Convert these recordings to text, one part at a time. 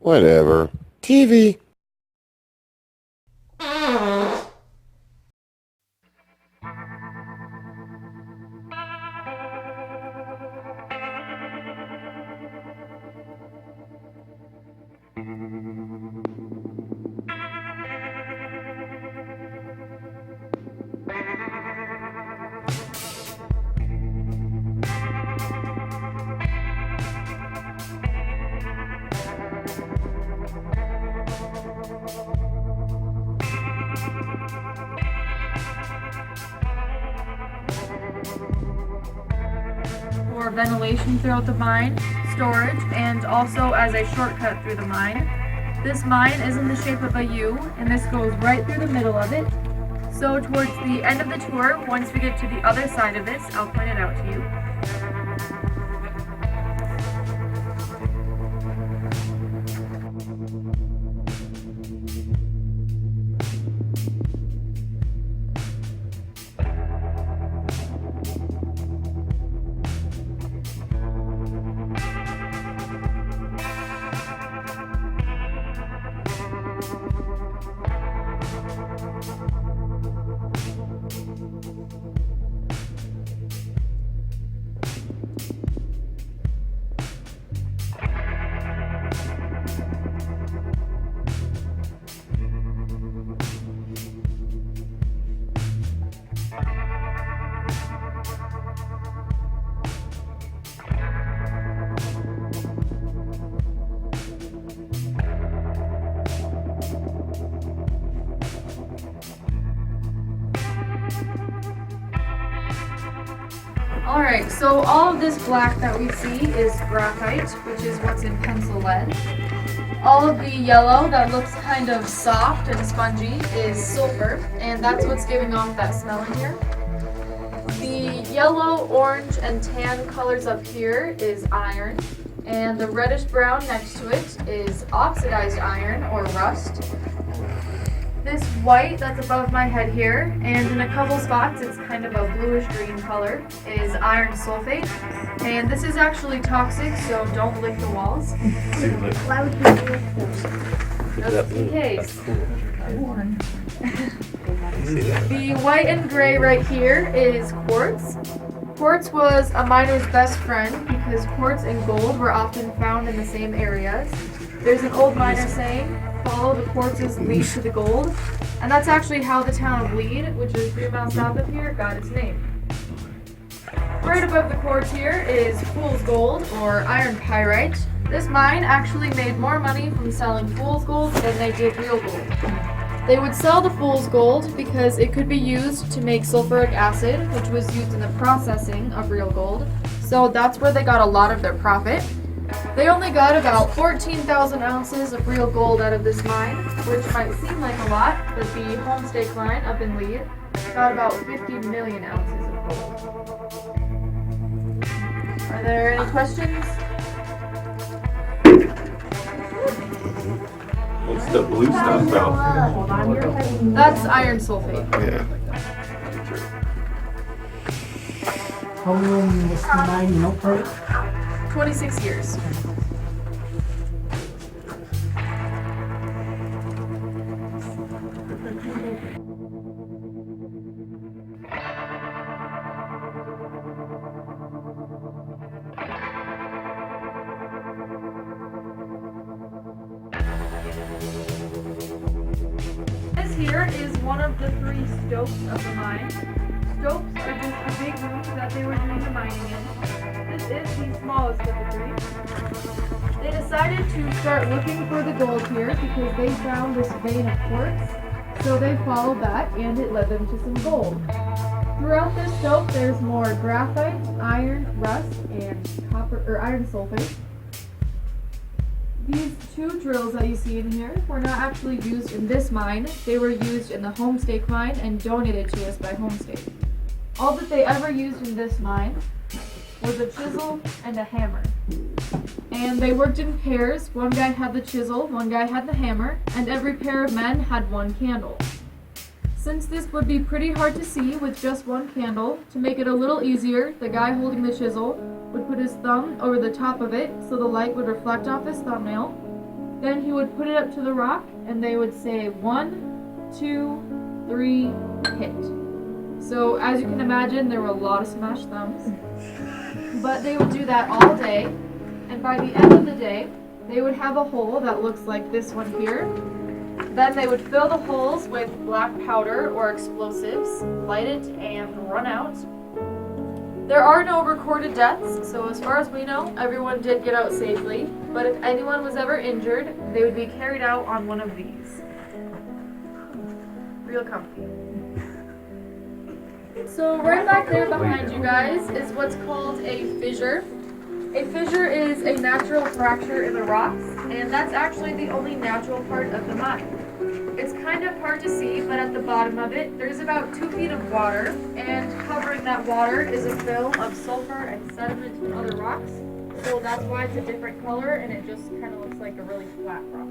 Whatever. TV. For ventilation throughout the mine, storage, and also as a shortcut through the mine. This mine is in the shape of a U, and this goes right through the middle of it. So towards the end of the tour, once we get to the other side of this, I'll point it out to you. Alright, so all of this black that we see is graphite, which is what's in pencil lead. All of the yellow that looks kind of soft and spongy is sulfur, and that's what's giving off that smell in here. The yellow, orange, and tan colors up here is iron, and the reddish brown next to it is oxidized iron or rust. This white that's above my head here, and in a couple spots it's kind of a bluish green color, is iron sulfate. And this is actually toxic, so don't lick the walls. Why would you lick them? Just in case. See The white and gray right here is quartz. Quartz was a miner's best friend because quartz and gold were often found in the same areas. There's an old miner saying, follow the quartzes lead to the gold, and that's actually how the town of Lead, which is 3 miles south of here, got its name. Right above the quartz here is fool's gold, or iron pyrite. This mine actually made more money from selling fool's gold than they did real gold. They would sell the fool's gold because it could be used to make sulfuric acid, which was used in the processing of real gold, so that's where they got a lot of their profit. They only got about 14,000 ounces of real gold out of this mine, which might seem like a lot, but the Homestake mine up in Lead got about 50 million ounces of gold. Are there any questions? What's the blue stuff though? That's iron sulfate. Yeah. How long was the mine in operate? 26 years. This here is one of the 3 stopes of the mine. Stopes are just a big room that they were doing the mining in. This is the smallest of the 3. They decided to start looking for the gold here because they found this vein of quartz. So they followed that and it led them to some gold. Throughout this stope there's more graphite, iron, rust, and copper or iron sulfate. These 2 drills that you see in here were not actually used in this mine. They were used in the Homestake mine and donated to us by Homestake. All that they ever used in this mine was a chisel and a hammer. And they worked in pairs. One guy had the chisel, one guy had the hammer, and every pair of men had 1 candle. Since this would be pretty hard to see with just 1 candle, to make it a little easier, the guy holding the chisel would put his thumb over the top of it so the light would reflect off his thumbnail. Then he would put it up to the rock and they would say 1, 2, 3, hit. So as you can imagine, there were a lot of smashed thumbs. But they would do that all day, and by the end of the day, they would have a hole that looks like this one here. Then they would fill the holes with black powder or explosives, light it, and run out. There are no recorded deaths, so as far as we know, everyone did get out safely. But if anyone was ever injured, they would be carried out on one of these. Real comfy. So right back there behind you guys is what's called a fissure. A fissure is a natural fracture in the rocks, and that's actually the only natural part of the mine. It's kind of hard to see, but at the bottom of it, there's about 2 feet of water, and covering that water is a film of sulfur and sediment from other rocks. So that's why it's a different color, and it just kind of looks like a really flat rock.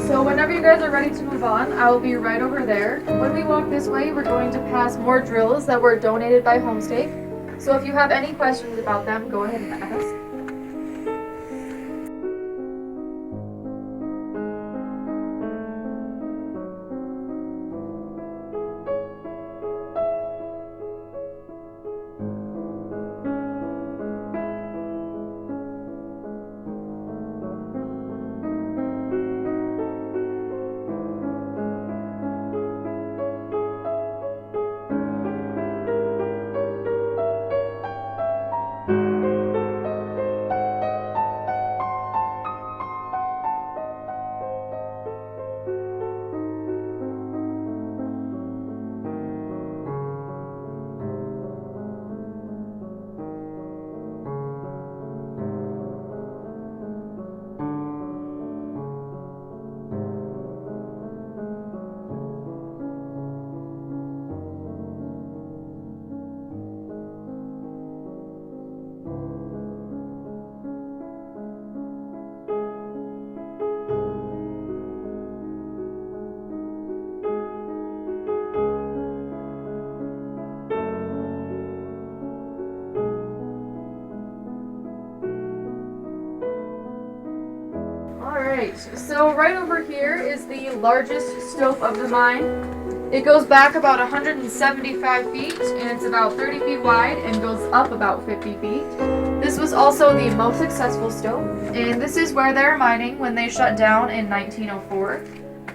So whenever you guys are ready to move on, I will be right over there. When we walk this way, we're going to pass more drills that were donated by Homestake. So if you have any questions about them, go ahead and ask. Alright, so right over here is the largest stope of the mine. It goes back about 175 feet, and it's about 30 feet wide and goes up about 50 feet. This was also the most successful stope, and this is where they're mining when they shut down in 1904.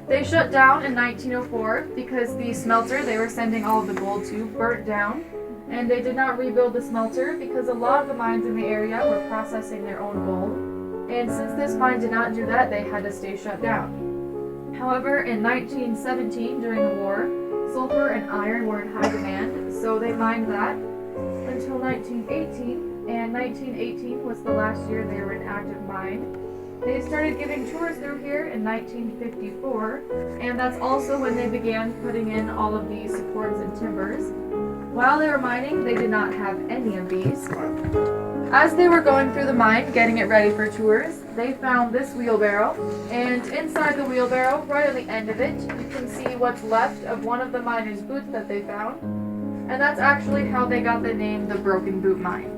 They shut down in 1904 because the smelter they were sending all of the gold to burnt down, and they did not rebuild the smelter because a lot of the mines in the area were processing their own gold. And since this mine did not do that, they had to stay shut down. However, in 1917, during the war, sulfur and iron were in high demand, so they mined that until 1918, and 1918 was the last year they were an active mine. They started giving tours through here in 1954, and that's also when they began putting in all of these supports and timbers. While they were mining, they did not have any of these. As they were going through the mine, getting it ready for tours, they found this wheelbarrow, and inside the wheelbarrow, right on the end of it, you can see what's left of one of the miners' boots that they found, and that's actually how they got the name the Broken Boot Mine.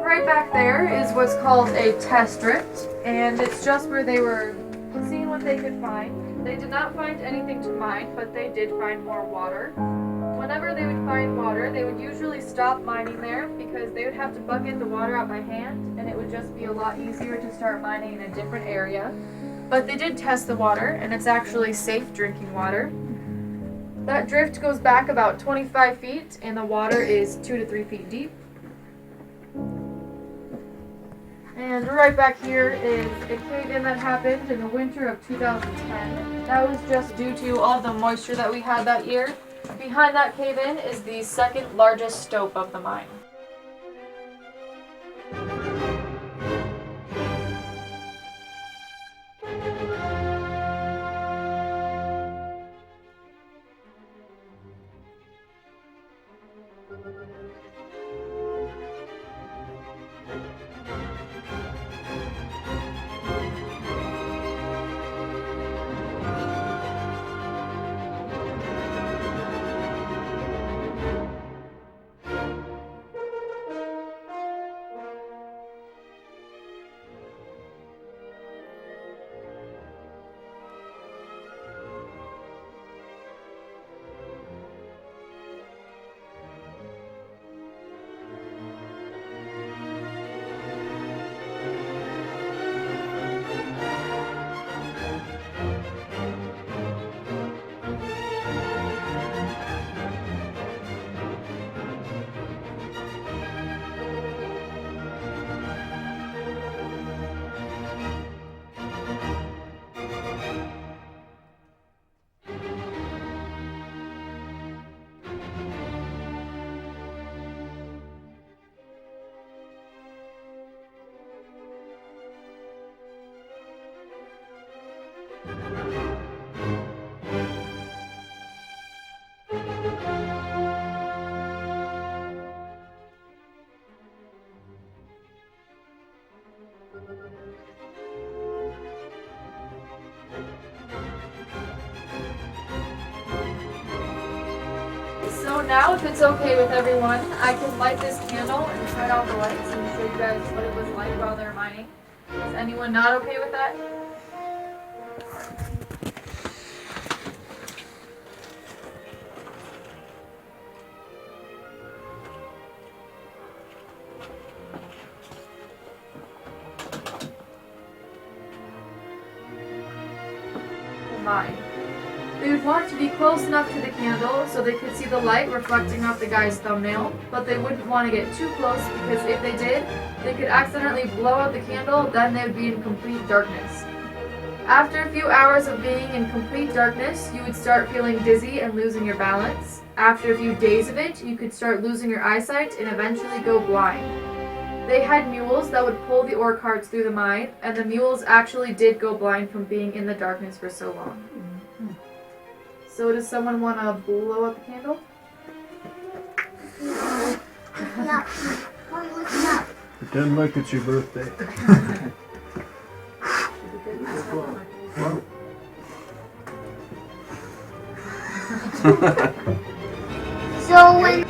Right back there is what's called a test drift, and it's just where they were seeing what they could find. They did not find anything to mine, but they did find more water. Whenever they would find water, they would usually stop mining there because they would have to bucket the water out by hand, and it would just be a lot easier to start mining in a different area. But they did test the water, and it's actually safe drinking water. That drift goes back about 25 feet, and the water is 2 to 3 feet deep. And right back here is a cave-in that happened in the winter of 2010. That was just due to all the moisture that we had that year. Behind that cave-in is the second largest stope of the mine. So now, if it's okay with everyone, I can light this candle and turn on the lights and show you guys what it was like while they were mining. Is anyone not okay with that? Mine. They would want to be close enough to the candle so they could see the light reflecting off the guy's thumbnail, but they wouldn't want to get too close because if they did, they could accidentally blow out the candle, then they would be in complete darkness. After a few hours of being in complete darkness, you would start feeling dizzy and losing your balance. After a few days of it, you could start losing your eyesight and eventually go blind. They had mules that would pull the ore carts through the mine, and the mules actually did go blind from being in the darkness for so long. So does someone want to blow up the candle? No. Pretend like it's your birthday. So when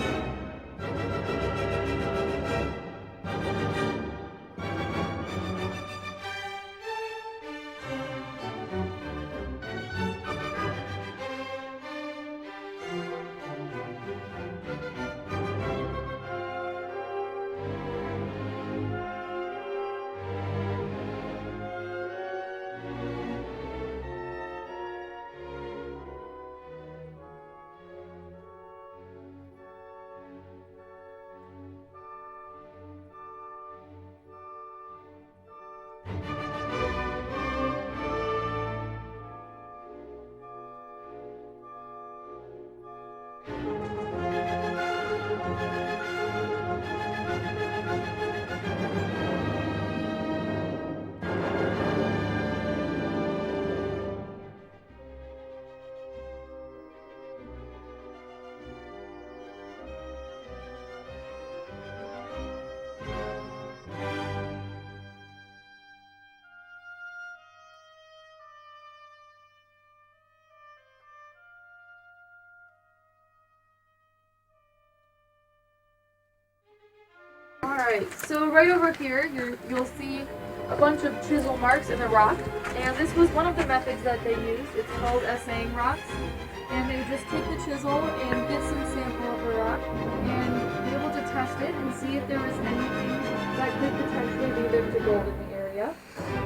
Alright, so right over here, you'll see a bunch of chisel marks in the rock, and this was one of the methods that they used. It's called assaying rocks, and they would just take the chisel and get some sample of the rock and be able to test it and see if there was anything that could potentially lead them to gold in the area.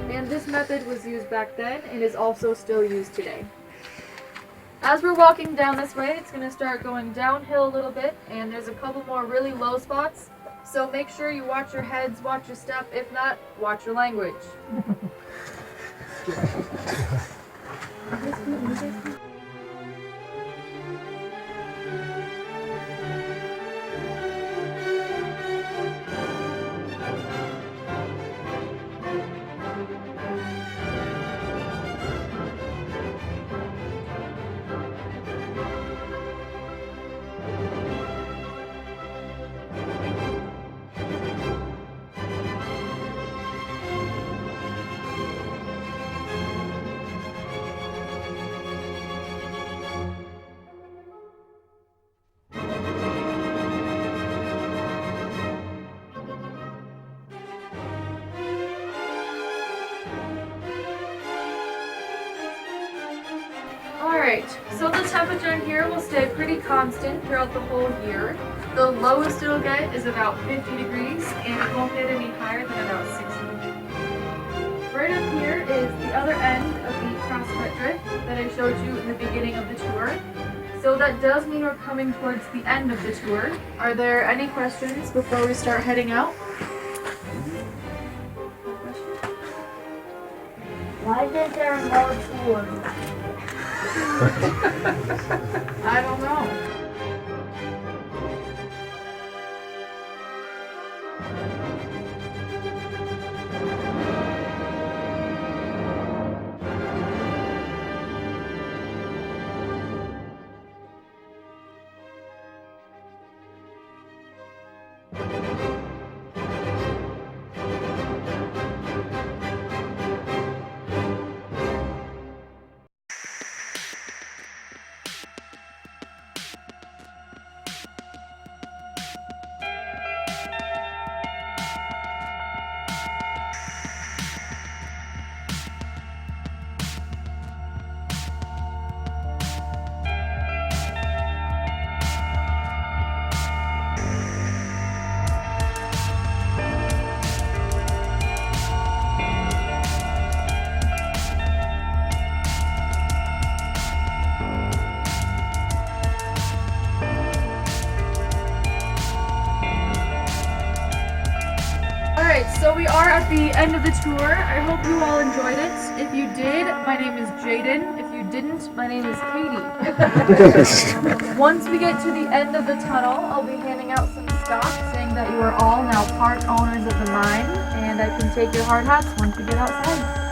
And this method was used back then and is also still used today. As we're walking down this way, it's going to start going downhill a little bit, and there's a couple more really low spots. So make sure you watch your heads, watch your step. If not, watch your language. Alright, so the temperature in here will stay pretty constant throughout the whole year. The lowest it'll get is about 50 degrees, and it won't get any higher than about 60 degrees. Right up here is the other end of the crosscut drift that I showed you in the beginning of the tour. So that does mean we're coming towards the end of the tour. Are there any questions before we start heading out? Why is there no tour? I don't know. So we are at the end of the tour. I hope you all enjoyed it. If you did, my name is Jaden. If you didn't, my name is Katie. Once we get to the end of the tunnel, I'll be handing out some stock saying that you are all now part owners of the mine, and I can take your hard hats once we get outside.